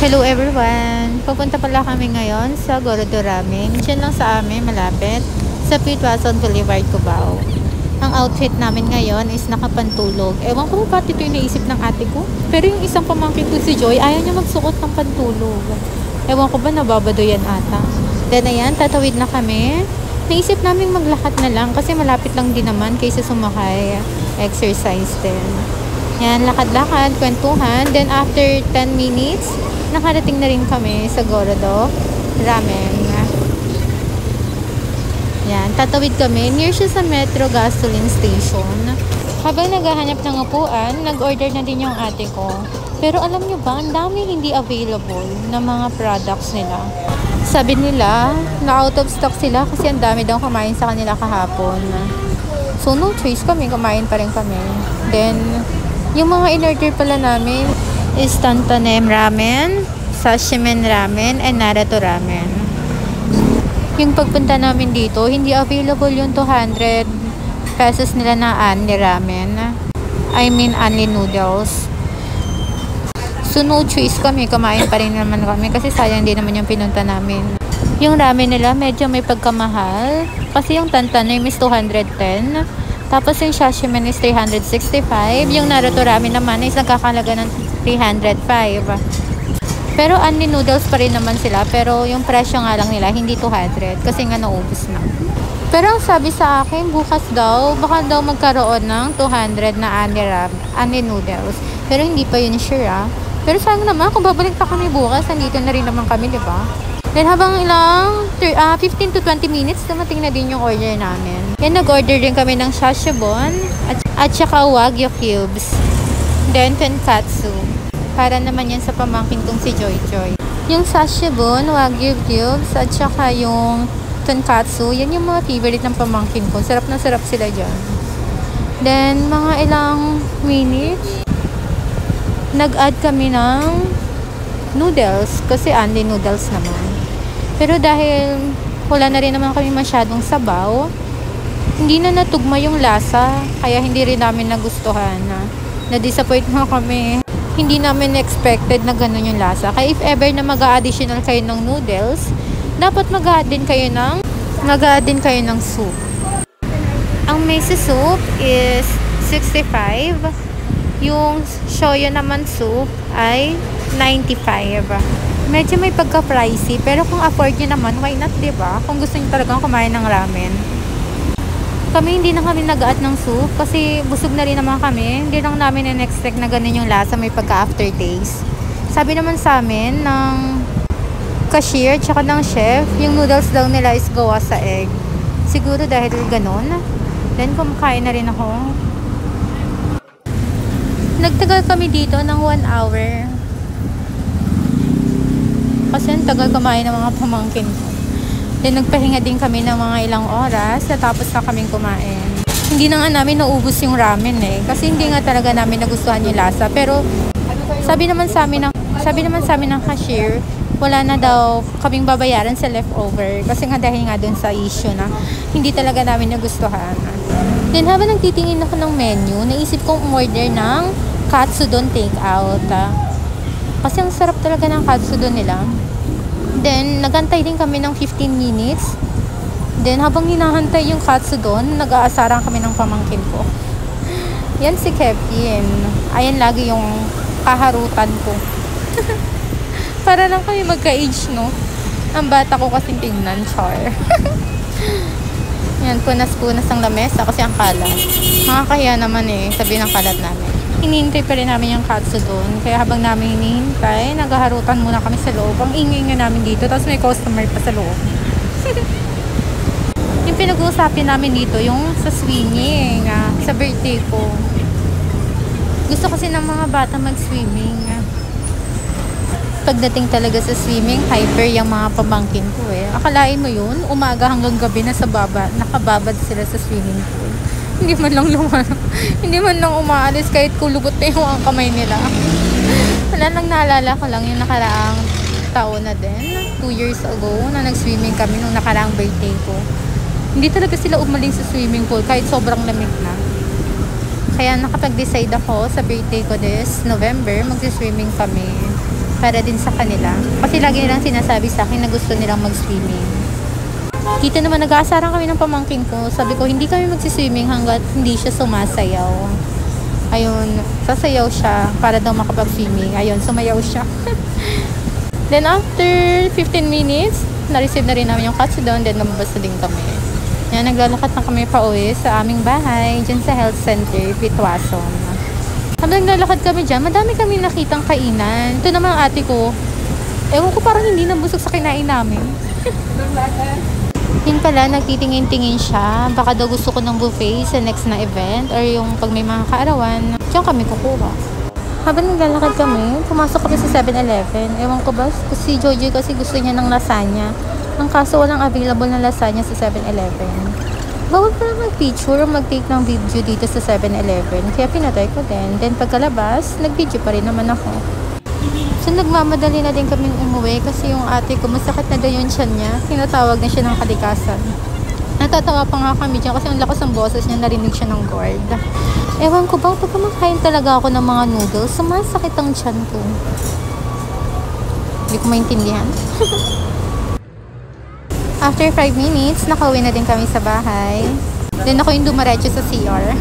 Hello everyone! Pupunta pala kami ngayon sa Gorodo Ramen. Diyan lang sa amin, malapit, sa Pitwason Boulevard, Cubao. Ang outfit namin ngayon is nakapantulog. Ewan ko ba ito yung naisip ng ate ko? Pero yung isang pamangkin ko si Joy, ayaw niya magsuot ng pantulog. Ewan ko ba nababado yan ata. Then ayan, tatawid na kami. Naisip namin maglakad na lang kasi malapit lang din naman kaysa sumakay. Exercise din. Yan, lakad-lakad, kwentuhan. Then after 10 minutes, nakarating na rin kami sa Gorodo Ramen. Yan, tatawid kami. Near siya sa Metro Gasoline Station. Habang naghahanap ng upuan, nag-order na din yung ate ko. Pero alam nyo ba, ang dami hindi available na mga products nila. Sabi nila, na out of stock sila kasi ang dami daw kumain sa kanila kahapon. So no choice kami, kumain pa rin kami. Then, yung mga in-order pala namin is Tantanem Ramen, Sashimen Ramen, and Narato Ramen. Yung pagpunta namin dito, hindi available yung 200 pesos nila na Anli Ramen. I mean, Anli Noodles. So, no choice kami. Kumain pa rin naman kami kasi sayang din naman yung pinunta namin. Yung ramen nila, medyo may pagkamahal. Kasi yung Tantanem is 210. Tapos yung Sashimen is 365. Yung Narato Ramen naman is nagkakalaga ng 305. Pero Anli Noodles pa rin naman sila. Pero yung presyo nga lang nila, hindi 200. Kasi nga naubos na. Pero ang sabi sa akin, bukas daw, baka daw magkaroon ng 200 na Anli Noodles. Pero hindi pa yun sure Pero sayang naman, kung babalik pa kami bukas, nandito na rin naman kami, diba? Then habang ilang 15 to 20 minutes, dumating na din yung order namin. Yan, nag-order din kami ng sashibon at saka wagyu cubes. Then tonkatsu. Para naman yan sa pamangkin kong si Joy Joy. Yung sashibon, wagyu cubes at saka yung tonkatsu, yan yung mga favorite ng pamangkin ko. Sarap na sarap sila dyan. Then mga ilang minutes, nag-add kami ng noodles kasi Anli Noodles naman. Pero dahil wala na rin naman kami masyadong sabaw, hindi na natugma yung lasa, kaya hindi rin namin nagustuhan. Na-disappoint na kami. Hindi namin expected na ganun yung lasa. Kaya if ever na mag-a-additional kayo ng noodles, dapat mag-a-add din kayo ng soup. Ang miso soup is 65. Yung shoyu naman soup ay 95. Medyo may pagka-pricey, pero kung afford nyo naman, why not, diba? Kung gusto nyo talagang kumain ng ramen. Kami hindi na kami nag-add ng soup kasi busog na rin naman kami. Hindi lang namin in-expect na ganun yung lasa, may pagka-aftertaste. Sabi naman sa amin ng cashier tsaka ng chef, yung noodles daw nila is gawa sa egg. Siguro dahil ganun. Then kumakain na rin ako. Nagtagal kami dito ng 1 hour. Kasi ang tagal kumain ng mga pamangkin ko. Then nagpahinga din kami ng mga ilang oras tapos na kaming kumain. Hindi na nga namin naubos yung ramen kasi hindi nga talaga namin nagustuhan yung lasa. Pero sabi naman sa amin ng cashier, wala na daw kaming babayaran sa leftover. Kasi nga dahil nga dun sa issue na hindi talaga namin nagustuhan. Then habang nagtitingin ako ng menu, naisip kong umorder ng katsudon takeout. Kasi ang sarap talaga ng katsudon nila. Then, nagantay din kami ng 15 minutes. Then, habang hinahantay yung katsudon, nag-aasaran kami ng pamangkin ko. Yan si Kevin. Ayan lagi yung kaharutan ko. Para lang kami magka-age, no? Ang bata ko kasing tingnan, char. Yan, punas-punas ang lamesa kasi ang kalat. Makakahiya naman sabi ng kalat namin. Hinihintay pa rin namin yung katsudon. Kaya habang namin hinihintay, naghaharutan muna kami sa loob. Ang ingay nga namin dito, tapos may customer pa sa loob. Yung pinag-uusapin namin dito, yung sa swimming, sa birthday ko. Gusto kasi ng mga bata mag-swimming. Pagdating talaga sa swimming, hyper yung mga pamangkin ko Akalain mo yun, umaga hanggang gabi na sa baba, nakababad sila sa swimming pool. Hindi man lang umaalis kahit kulugot na yung ang kamay nila. Wala lang, naalala ko lang yung nakaraang taon na din, 2 years ago, na nag-swimming kami nung nakaraang birthday ko. Hindi talaga sila umaling sa swimming pool kahit sobrang lamig na. Kaya nakapag-decide ako sa birthday ko this November, mag-swimming kami. para din sa kanila. Kasi lagi nilang sinasabi sa akin na gusto nilang mag-swimming. Dito naman nag-aasaran kami ng pamangkin ko. Sabi ko, hindi kami magsiswimming hanggat hindi siya sumasayaw. Ayun, sasayaw siya para daw makapag-swimming. Ayun, sumayaw siya. Then after 15 minutes, na-receive na rin namin yung katsudon. Then lumabas na din kami. Yan, naglalakad na kami pa uwi sa aming bahay. Dyan sa health center, Pitwason. Habang naglalakad kami dyan, madami kami nakitang kainan. Ito naman ang ate ko. Ewan ko, parang hindi nabusog sa kinain namin. Yun pala, nagtitingin-tingin siya. Baka daw gusto ko ng buffet sa next na event or yung pag may mga kaarawan. Diyan kami kukuha. Habang naglalakad kami, pumasok kami sa 7-Eleven. Ewan ko ba, si Jojo kasi gusto niya ng lasagna. Ang kaso walang available na lasagna sa 7-Eleven. Bawal pa lang mag-picture o mag-take ng video dito sa 7-Eleven. Kaya pinatay ko din. Then pagkalabas, nag-video pa rin naman ako. So nagmamadali na din kaming umuwi kasi yung ate ko masakit na daw yung tiyan niya. Tinatawag na siya ng kalikasan. Natatawa pa nga kami dyan kasi ang lakas ng boses niya, narinig siya ng guard. Ewan ko ba, pag kumakain talaga ako ng mga noodles, sumasakit ang tiyan ko. Hindi ko maintindihan. After 5 minutes, nakauwi na din kami sa bahay. Then ako yung dumaretso sa CR.